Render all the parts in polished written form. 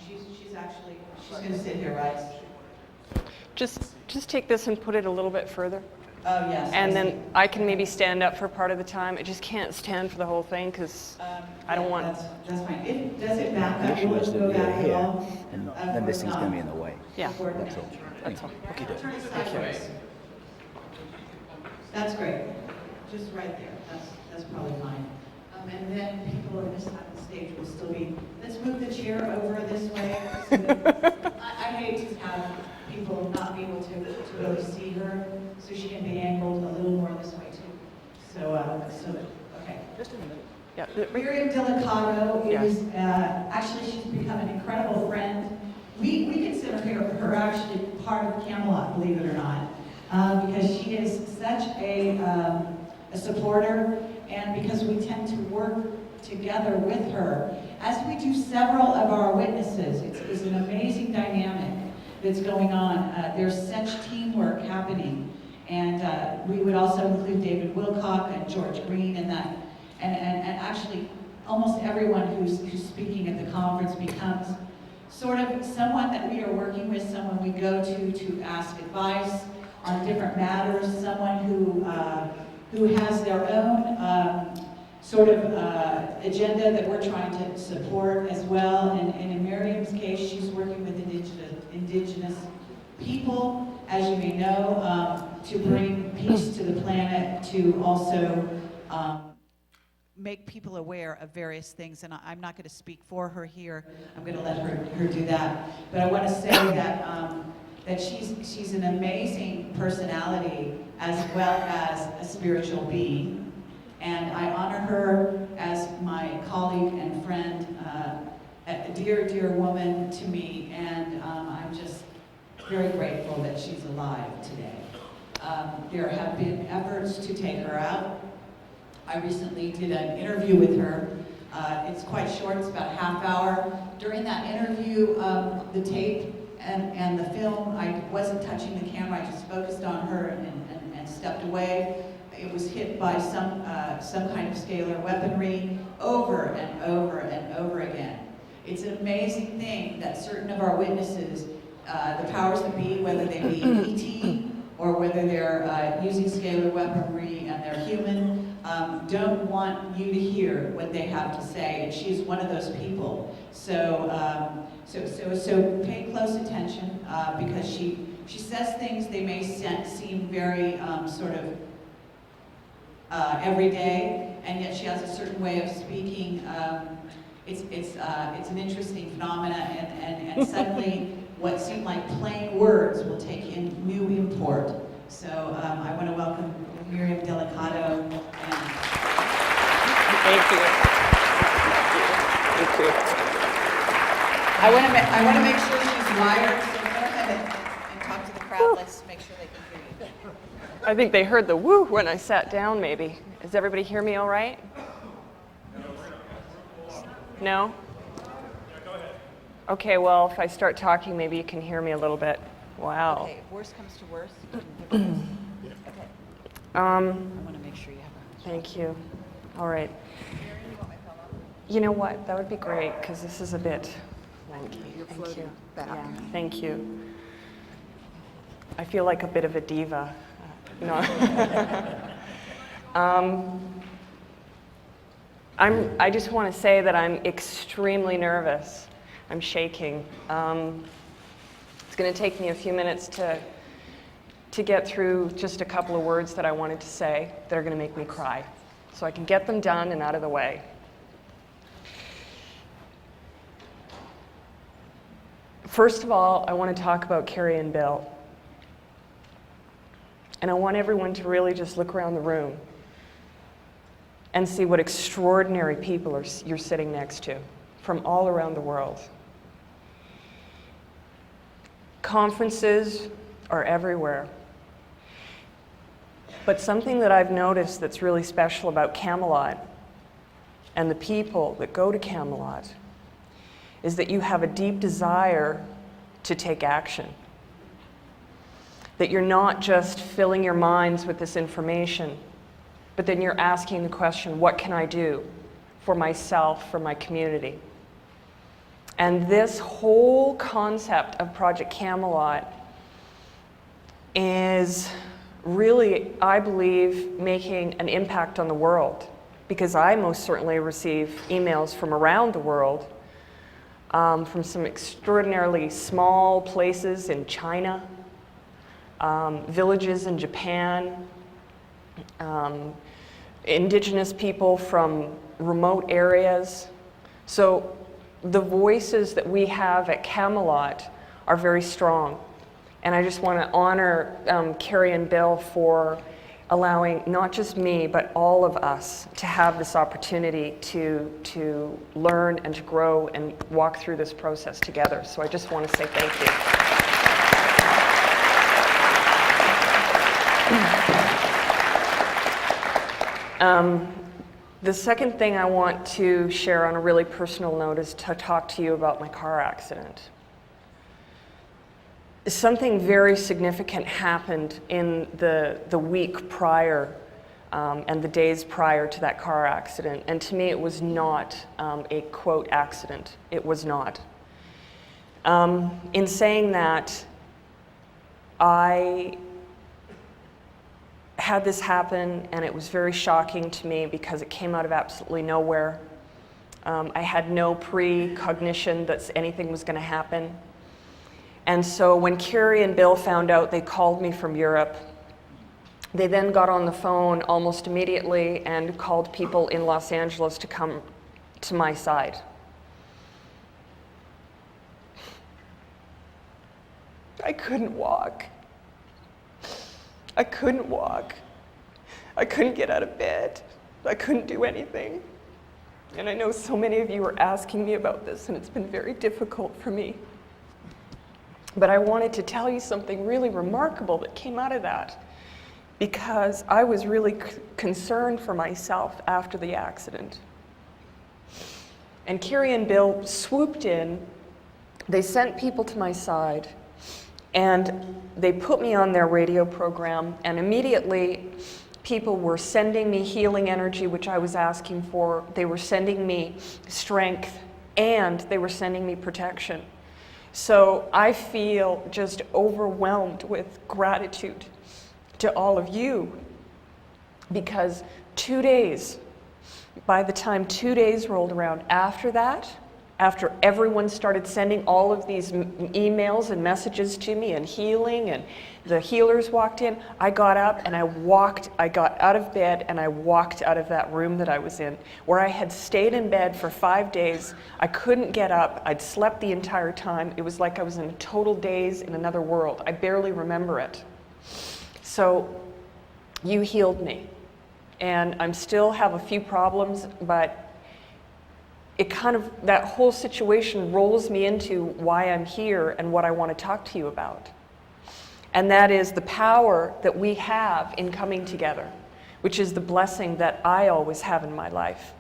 she's actually, she's going to sit here, right? Just take this and put it a little bit further. Oh, yes. And then I can maybe stand up for part of the time. I just can't stand for the whole thing because I don't want... That's fine. Does it back up? She Will wants it to go be back at here, all? and then this thing's going to be in the way. Yeah, That's all. that's all. Okay. Turn it sideways. That's great. Just right there. That's probably fine. And then people on this side of the stage will still be, let's move the chair over this way. So that, I hate to have people not be able to really see her, so she can be angled a little more this way too. So okay. Just a minute. Yeah. Miriam Delicado is, actually she's become an incredible friend. We consider her actually part of Camelot, believe it or not, because she is such a supporter, and because we tend to work together with her, as we do several of our witnesses. It's an amazing dynamic that's going on. There's such teamwork happening, and we would also include David Wilcock and George Green in that. And actually, almost everyone who's speaking at the conference becomes sort of someone that we are working with, someone we go to ask advice on different matters, someone who has their own sort of agenda that we're trying to support as well. And in Miriam's case, she's working with indigenous people, as you may know, to bring peace to the planet, to also make people aware of various things. And I'm not going to speak for her here. I'm going to let her do that. But I want to say that she's an amazing personality as well as a spiritual being. And I honor her as my colleague and friend, a dear, dear woman to me, and I'm just very grateful that she's alive today. There have been efforts to take her out. I recently did an interview with her. It's quite short, it's about a half hour. During that interview, the tape and the film, I wasn't touching the camera, I just focused on her and stepped away. It was hit by some kind of scalar weaponry over and over and over again. It's an amazing thing that certain of our witnesses, the powers that be, whether they be ET or whether they're using scalar weaponry and they're human, don't want you to hear what they have to say, and she's one of those people. So pay close attention because she says things they may seem very sort of every day, and yet she has a certain way of speaking. It's an interesting phenomena, and suddenly what seem like plain words will take in new import. So I want to welcome Miriam Delicado. Thank you. Thank you. I want to make sure she's wired, so go ahead and talk to the crowd. Let's make sure they can hear you. I think they heard the woo when I sat down, maybe. Does everybody hear me all right? No? Okay, well, if I start talking, maybe you can hear me a little bit. Wow. Okay, if worst comes to worst, you can give us. Okay. I want to make sure you have a... Thank you. All right. You know what? That would be great, because this is a bit wonky. Thank you. Yeah, thank you. I feel like a bit of a diva. No. I just want to say that I'm extremely nervous. I'm shaking. It's going to take me a few minutes to get through just a couple of words that I wanted to say that are going to make me cry, so I can get them done and out of the way. First of all, I want to talk about Carrie and Bill. And I want everyone to really just look around the room and see what extraordinary people you're sitting next to from all around the world. Conferences are everywhere. But something that I've noticed that's really special about Camelot and the people that go to Camelot is that you have a deep desire to take action. That you're not just filling your minds with this information, but then you're asking the question, what can I do for myself, for my community? And this whole concept of Project Camelot is really, I believe, making an impact on the world, because I most certainly receive emails from around the world, from some extraordinarily small places in China, villages in Japan, indigenous people from remote areas. So the voices that we have at Camelot are very strong. And I just want to honor Carrie and Bill for allowing not just me, but all of us to have this opportunity to learn and to grow and walk through this process together. So I just want to say thank you. The second thing I want to share on a really personal note is to talk to you about my car accident. Something very significant happened in the week prior and the days prior to that car accident. And to me, it was not a quote accident. It was not. In saying that, I had this happen, and it was very shocking to me because it came out of absolutely nowhere. I had no precognition that anything was going to happen. And so when Carrie and Bill found out, they called me from Europe. They then got on the phone almost immediately and called people in Los Angeles to come to my side. I couldn't walk. I couldn't walk. I couldn't get out of bed. I couldn't do anything. And I know so many of you are asking me about this, and it's been very difficult for me. But I wanted to tell you something really remarkable that came out of that, because I was really concerned for myself after the accident. And Carrie and Bill swooped in. They sent people to my side, and they put me on their radio program, and immediately people were sending me healing energy, which I was asking for. They were sending me strength, and they were sending me protection. So I feel just overwhelmed with gratitude to all of you, because 2 days, by the time 2 days rolled around after that, after everyone started sending all of these emails and messages to me and healing, and the healers walked in, I got up and I got out of bed and I walked out of that room that I was in, where I had stayed in bed for 5 days. I couldn't get up. I'd slept the entire time. It was like I was in a total daze in another world. I barely remember it. So you healed me. And I still have a few problems, but it kind of, that whole situation rolls me into why I'm here and what I want to talk to you about. And that is the power that we have in coming together, which is the blessing that I always have in my life,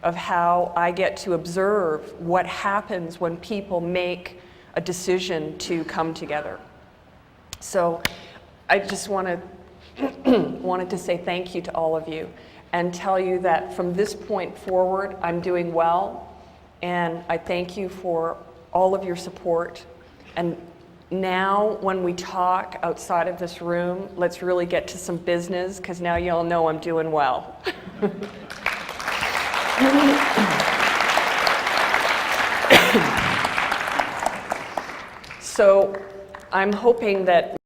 of how I get to observe what happens when people make a decision to come together. So I just wanted to say thank you to all of you, and tell you that from this point forward, I'm doing well, and I thank you for all of your support. And now, when we talk outside of this room, let's really get to some business, because now you all know I'm doing well. So I'm hoping that